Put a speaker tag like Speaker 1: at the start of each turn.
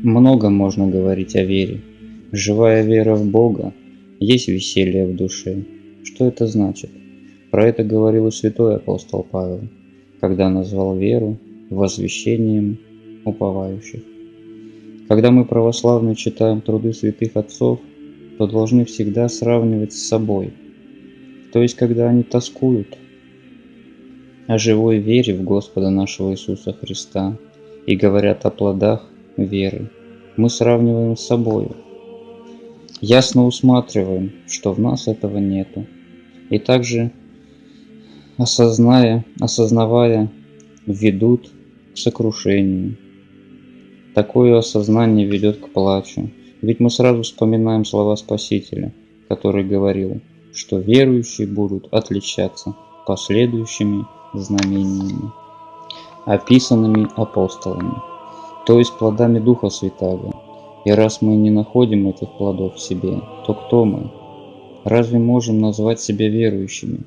Speaker 1: Много можно говорить о вере. Живая вера в Бога, есть веселье в душе. Что это значит? Про это говорил и святой апостол Павел, когда назвал веру возвещением уповающих. Когда мы, православные, читаем труды святых отцов, то должны всегда сравнивать с собой. То есть, когда они тоскуют о живой вере в Господа нашего Иисуса Христа и говорят о плодах веры, мы сравниваем с собой. Ясно усматриваем, что в нас этого нету. И также, осознавая, ведут к сокрушению. Такое осознание ведет к плачу. Ведь мы сразу вспоминаем слова Спасителя, который говорил, что верующие будут отличаться последующими знамениями, описанными апостолами, то есть плодами Духа Святаго. И раз мы не находим этих плодов в себе, то кто мы? Разве можем назвать себя верующими?